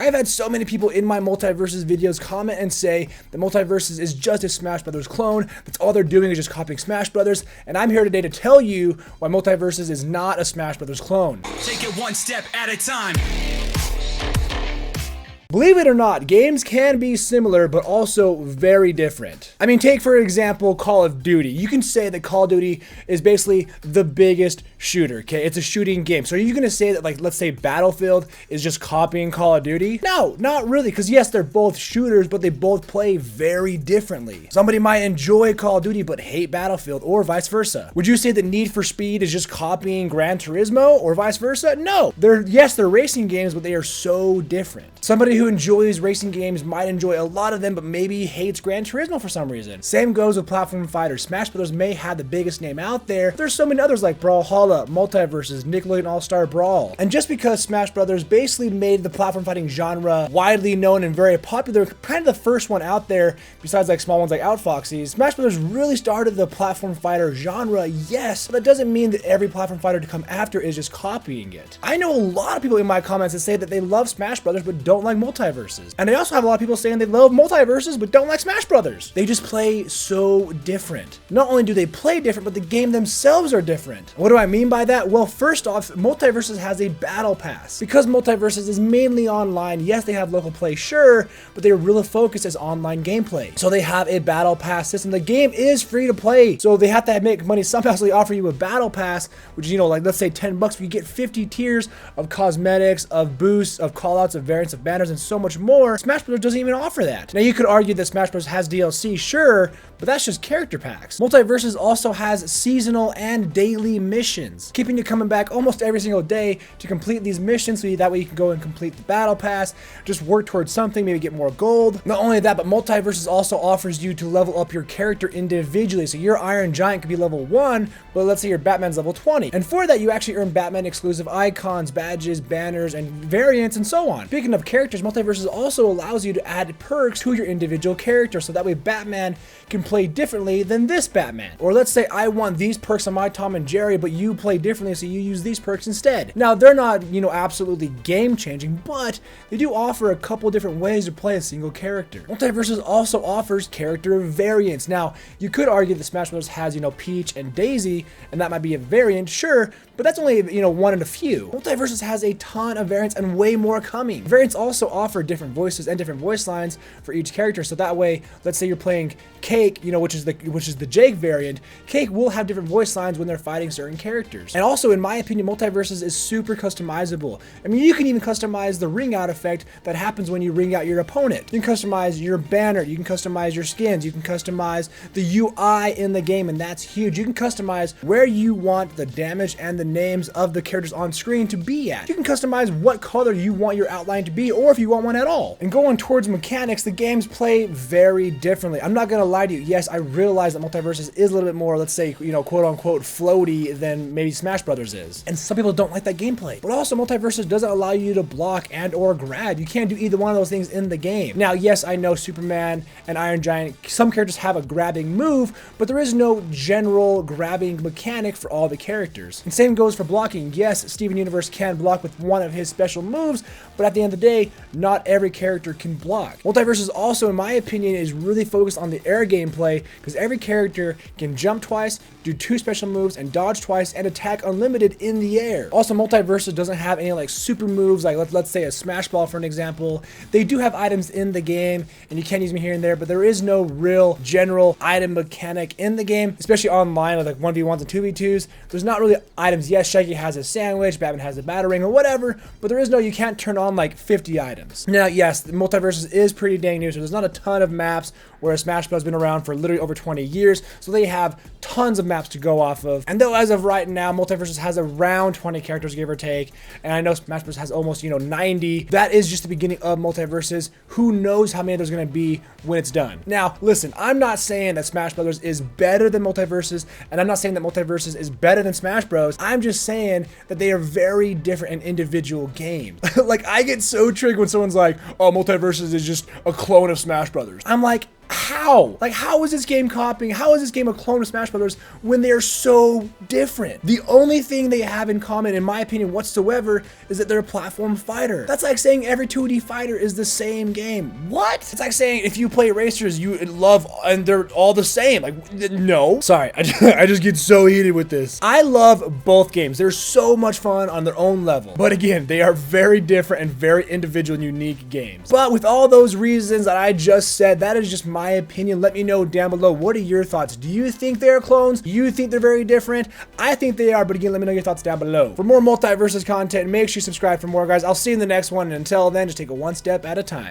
I've had so many people in my MultiVersus videos comment and say that MultiVersus is just a Smash Brothers clone. That's all they're doing is just copying Smash Brothers. And I'm here today to tell you why MultiVersus is not a Smash Brothers clone. Take it one step at a time. Believe it or not, games can be similar, but also very different. I mean, take for example, Call of Duty. You can say that Call of Duty is basically the biggest shooter, okay? It's a shooting game. So are you gonna say that, like, let's say Battlefield is just copying Call of Duty? No, not really, because yes, they're both shooters, but they both play very differently. Somebody might enjoy Call of Duty, but hate Battlefield, or vice versa. Would you say that Need for Speed is just copying Gran Turismo, or vice versa? No, they're racing games, but they are so different. Somebody who enjoys racing games might enjoy a lot of them, but maybe hates Gran Turismo for some reason. Same goes with platform fighters. Smash Brothers may have the biggest name out there. There's so many others like Brawlhalla, MultiVersus, Nickelodeon All-Star Brawl. And just because Smash Brothers basically made the platform fighting genre widely known and very popular, kind of the first one out there, besides like small ones like Outfoxy, Smash Brothers really started the platform fighter genre, yes, but that doesn't mean that every platform fighter to come after is just copying it. I know a lot of people in my comments that say that they love Smash Brothers but don't like MultiVersus. And I also have a lot of people saying they love MultiVersus but don't like Smash Brothers. They just play so different. Not only do they play different, but the game themselves are different. What do I mean by that? Well, first off, MultiVersus has a battle pass. Because MultiVersus is mainly online, yes, they have local play, sure, but they really focus as online gameplay. So they have a battle pass system. The game is free to play, so they have to make money somehow, so they offer you a battle pass, which is, you know, like let's say 10 bucks, you get 50 tiers of cosmetics, of boosts, of callouts, of variants, of banners, and so much more. Smash Bros. Doesn't even offer that. Now you could argue that Smash Bros. Has DLC, sure, but that's just character packs. MultiVersus also has seasonal and daily missions, keeping you coming back almost every single day to complete these missions, so that way you can go and complete the battle pass, just work towards something, maybe get more gold. Not only that, but MultiVersus also offers you to level up your character individually. So your Iron Giant could be level 1, but let's say your Batman's level 20. And for that, you actually earn Batman exclusive icons, badges, banners, and variants, and so on. Speaking of characters, MultiVersus also allows you to add perks to your individual character, so that way Batman can play differently than this Batman. Or let's say I want these perks on my Tom and Jerry, but you play differently, so you use these perks instead. Now, they're not, you know, absolutely game changing, but they do offer a couple different ways to play a single character. MultiVersus also offers character variants. Now, you could argue that Smash Bros. Has, you know, Peach and Daisy, and that might be a variant, sure, but that's only, you know, one in a few. MultiVersus has a ton of variants and way more coming. Variants also offer different voices and different voice lines for each character, so that way, let's say you're playing Cake, you know, which is the Jake variant. Cake will have different voice lines when they're fighting certain characters. And also, in my opinion, MultiVersus is super customizable. I mean, you can even customize the ring out effect that happens when you ring out your opponent. You can customize your banner, you can customize your skins, you can customize the UI in the game, and that's huge. You can customize where you want the damage and the names of the characters on screen to be at. You can customize what color you want your outline to be, or if you want one at all. And going towards mechanics, the games play very differently. I'm not gonna lie to you, yes, I realize that MultiVersus is a little bit more, let's say, you know, quote unquote floaty than maybe Smash Brothers is. And some people don't like that gameplay. But also, MultiVersus doesn't allow you to block and or grab. You can't do either one of those things in the game. Now, yes, I know Superman and Iron Giant, some characters have a grabbing move, but there is no general grabbing mechanic for all the characters. And same goes for blocking. Yes, Steven Universe can block with one of his special moves, but at the end of the day, not every character can block. MultiVersus also, in my opinion, is really focused on the air gameplay, because every character can jump twice, do 2 special moves, and dodge twice, and attack unlimited in the air. Also, MultiVersus doesn't have any like super moves, like let's say a Smash Ball for an example. They do have items in the game, and you can use them here and there, but there is no real general item mechanic in the game, especially online with like 1v1s and 2v2s. There's not really items. Yes, Shaggy has a sandwich, Batman has a batarang or whatever, but there is no, you can't turn on like 50 items. Now, yes, the MultiVersus is pretty dang new, so there's not a ton of maps, whereas Smash Bros. Has been around for literally over 20 years, so they have tons of maps to go off of. And though as of right now, MultiVersus has around 20 characters, give or take, and I know Smash Bros. Has almost, you know, 90. That is just the beginning of MultiVersus. Who knows how many there's going to be when it's done. Now, listen, I'm not saying that Smash Bros. Is better than MultiVersus, and I'm not saying that MultiVersus is better than Smash Bros. I'm just saying that they are very different and individual games. Like, I get so triggered when someone's like, oh, MultiVersus is just a clone of Smash Brothers. I'm like, how? Like, how is this game copying? How is this game a clone of Smash Brothers when they are so different? The only thing they have in common, in my opinion, whatsoever, is that they're a platform fighter. That's like saying every 2D fighter is the same game. What? It's like saying if you play racers, you love and they're all the same. Like, no. Sorry, I just get so heated with this. I love both games. They're so much fun on their own level. But again, they are very different and very individual and unique games. But with all those reasons that I just said, that is just my opinion. Let me know down below. What are your thoughts? Do you think they're clones? Do you think they're very different? I think they are, but again, let me know your thoughts down below. For more MultiVersus content, make sure you subscribe for more, guys. I'll see you in the next one, and until then, just take it one step at a time.